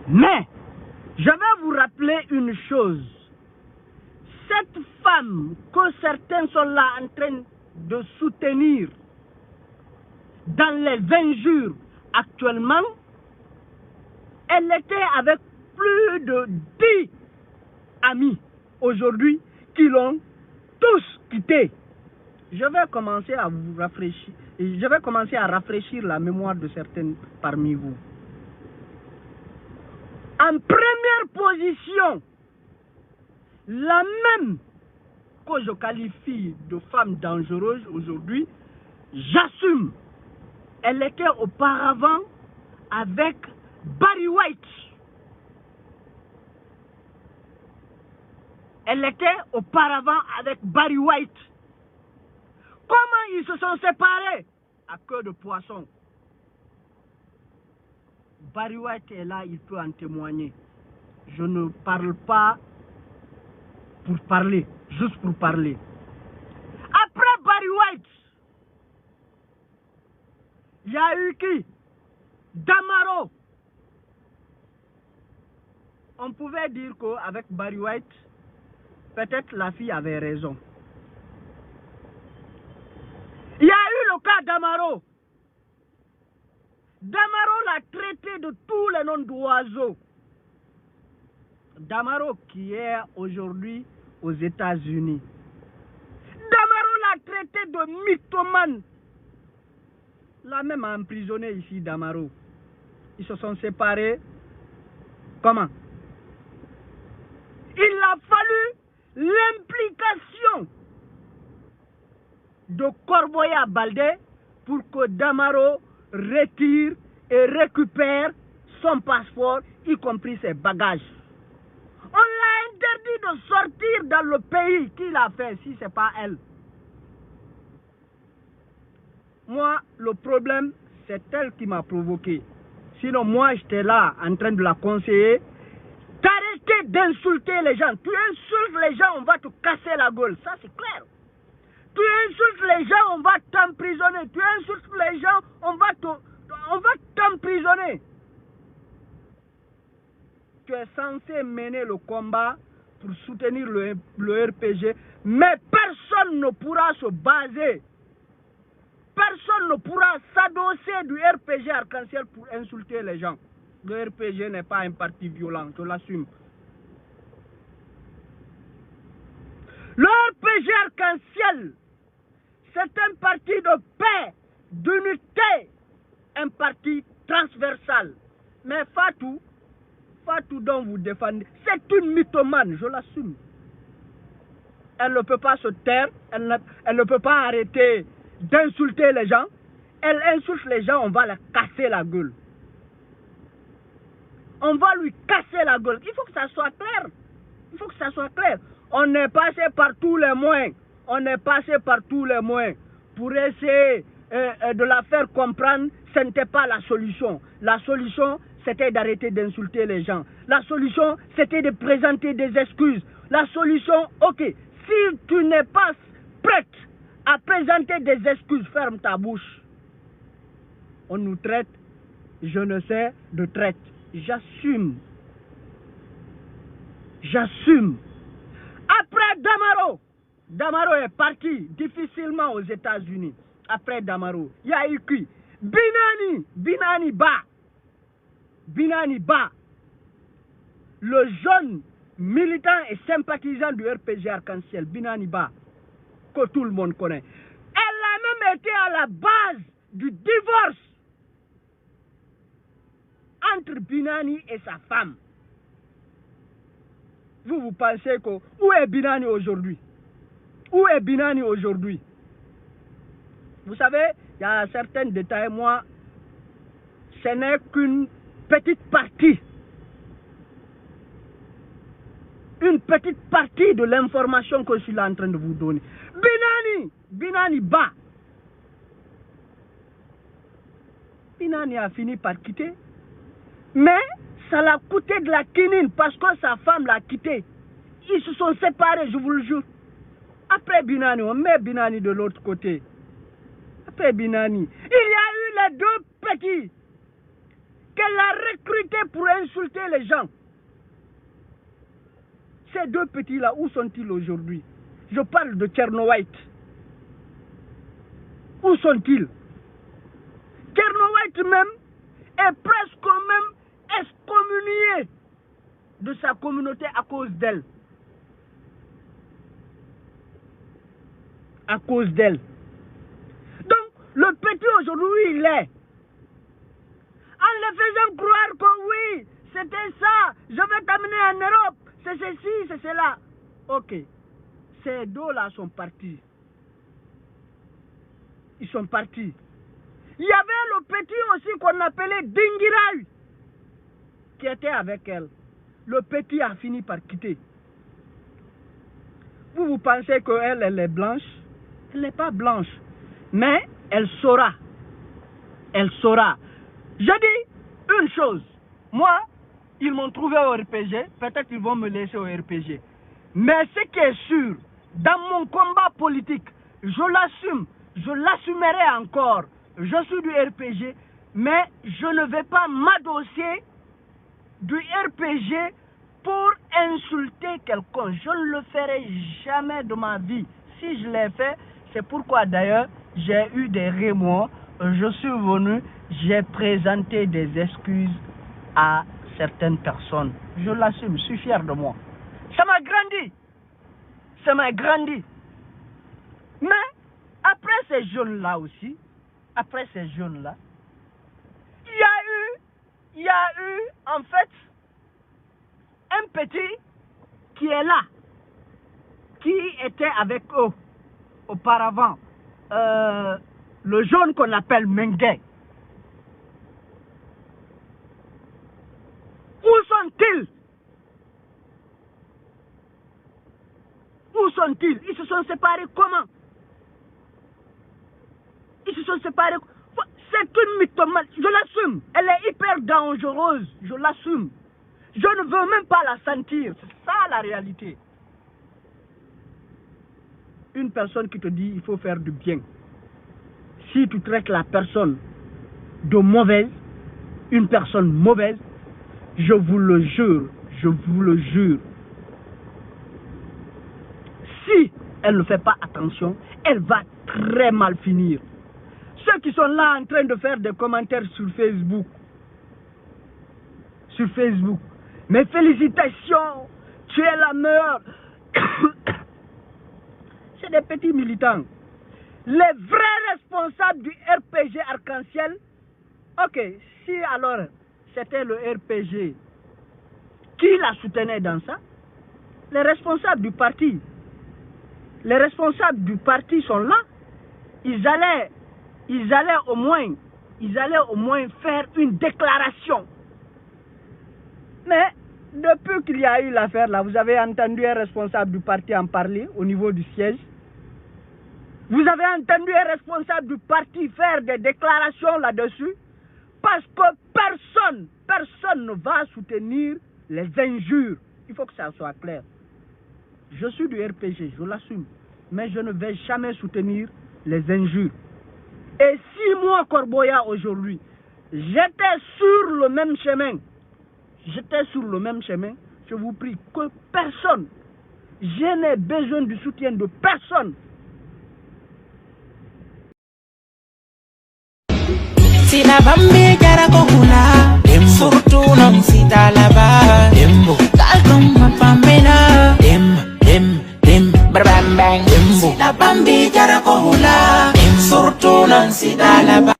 Mais, je vais vous rappeler une chose. Cette femme que certains sont là en train de soutenir dans les injures actuellement, elle était avec plus de 10 amis aujourd'hui qui l'ont tous quitté. Je vais commencer à vous rafraîchir. Je vais commencer à rafraîchir la mémoire de certains parmi vous. En première position, la même que je qualifie de femme dangereuse aujourd'hui, j'assume. Elle était auparavant avec Barry White. Elle était auparavant avec Barry White. Comment ils se sont séparés? À queue de poisson. Barry White est là, il peut en témoigner. Je ne parle pas pour parler, juste pour parler. Après Barry White, il y a eu qui? Damaro. On pouvait dire qu'avec Barry White, peut-être la fille avait raison. Il y a eu le cas d'Amaro. Damaro l'a traité de tous les noms d'oiseaux. Damaro qui est aujourd'hui aux États-Unis. Damaro l'a traité de mythomane. L'a même emprisonné ici, Damaro. Ils se sont séparés. Comment? Il a fallu l'implication de Corboya Baldé pour que Damaro retire et récupère son passeport, y compris ses bagages. On l'a interdit de sortir dans le pays. Qui l'a fait si ce n'est pas elle? Moi, le problème, c'est elle qui m'a provoqué. Sinon, moi, j'étais là en train de la conseiller. T'arrêter d'insulter les gens. Tu insultes les gens, on va te casser la gueule. Ça, c'est clair. Tu insultes les gens, on va t'emprisonner. Tu insultes les gens, on va t'emprisonner. Tu es censé mener le combat pour soutenir le RPG, mais personne ne pourra se baser. Personne ne pourra s'adosser du RPG Arc-en-Ciel pour insulter les gens. Le RPG n'est pas un parti violent, je l'assume. Le RPG Arc-en-Ciel, c'est un parti de paix, d'unité, un parti transversal. Mais Fatou dont vous défendez, c'est une mythomane, je l'assume. Elle ne peut pas se taire, elle ne peut pas arrêter d'insulter les gens. Elle insulte les gens, on va la casser la gueule. On va lui casser la gueule. Il faut que ça soit clair. Il faut que ça soit clair. On est passé par tous les moyens. On est passé par tous les moyens pour essayer de la faire comprendre. Ce n'était pas la solution. La solution, c'était d'arrêter d'insulter les gens. La solution, c'était de présenter des excuses. La solution, ok, si tu n'es pas prête à présenter des excuses, ferme ta bouche. On nous traite, je ne sais, de traite. J'assume. J'assume. Après Damaro est parti difficilement aux États-Unis. Après Damaro, il y a eu qui? Binani Ba, le jeune militant et sympathisant du RPG Arc-en-Ciel, Binani Ba, que tout le monde connaît. Elle a même été à la base du divorce entre Binani et sa femme. Vous pensez que... Où est Binani aujourd'hui? Où est Binani aujourd'hui? Vous savez, il y a certains détails, moi, ce n'est qu'une petite partie. Une petite partie de l'information que je suis là en train de vous donner. Binani Ba. Binani a fini par quitter. Mais ça l'a coûté de la quinine parce que sa femme l'a quitté. Ils se sont séparés, je vous le jure. Après Binani, on met Binani de l'autre côté. Après Binani, il y a eu les deux petits. qu'elle a recruté pour insulter les gens. Ces deux petits-là, où sont-ils aujourd'hui? Je parle de Thierno White. Où sont-ils? Thierno White même est presque même excommunié de sa communauté à cause d'elle. À cause d'elle. Donc, le petit aujourd'hui, il est. En le faisant croire que oui, c'était ça, je vais t'amener en Europe, c'est ceci, c'est cela. Ok, ces deux-là sont partis. Ils sont partis. Il y avait le petit aussi qu'on appelait Dingirai, qui était avec elle. Le petit a fini par quitter. Vous pensez qu'elle, elle est blanche? Elle n'est pas blanche. Mais elle saura. Elle saura. Je dis une chose. Moi, ils m'ont trouvé au RPG. Peut-être qu'ils vont me laisser au RPG. Mais ce qui est sûr, dans mon combat politique, je l'assume. Je l'assumerai encore. Je suis du RPG. Mais je ne vais pas m'adosser du RPG pour insulter quelqu'un. Je ne le ferai jamais de ma vie. Si je l'ai fait, c'est pourquoi d'ailleurs j'ai eu des remords. Je suis venu, j'ai présenté des excuses à certaines personnes. Je l'assume, je suis fier de moi. Ça m'a grandi. Ça m'a grandi. Mais après ces jeunes-là aussi, après ces jeunes-là, il y a eu en fait un petit qui est là, qui était avec eux auparavant, le jaune qu'on appelle Mengue. Où sont-ils? Où sont-ils? Ils se sont séparés comment? Ils se sont séparés. C'est une mythomane, je l'assume. Elle est hyper dangereuse, je l'assume. Je ne veux même pas la sentir. C'est ça la réalité. Une personne qui te dit il faut faire du bien. Si tu traites la personne de mauvaise, une personne mauvaise, je vous le jure, si elle ne fait pas attention, elle va très mal finir. Ceux qui sont là en train de faire des commentaires sur Facebook, mes félicitations, tu es la meilleure. C'est des petits militants. Les vrais responsables du RPG Arc-en-Ciel, ok, si alors c'était le RPG qui la soutenait dans ça, les responsables du parti sont là, ils allaient au moins faire une déclaration. Mais depuis qu'il y a eu l'affaire là, vous avez entendu un responsable du parti en parler au niveau du siège. Vous avez entendu un responsable du parti faire des déclarations là-dessus. Parce que personne ne va soutenir les injures. Il faut que ça soit clair. Je suis du RPG, je l'assume. Mais je ne vais jamais soutenir les injures. Et si moi, Corboya, aujourd'hui, j'étais sur le même chemin, je vous prie que personne, je n'ai besoin du soutien de personne. Sina bambi jara ko hula surtout non sita laba dembo kalkom mapamena dem barbang dembo sina bambi jara ko hula surtout non sita laba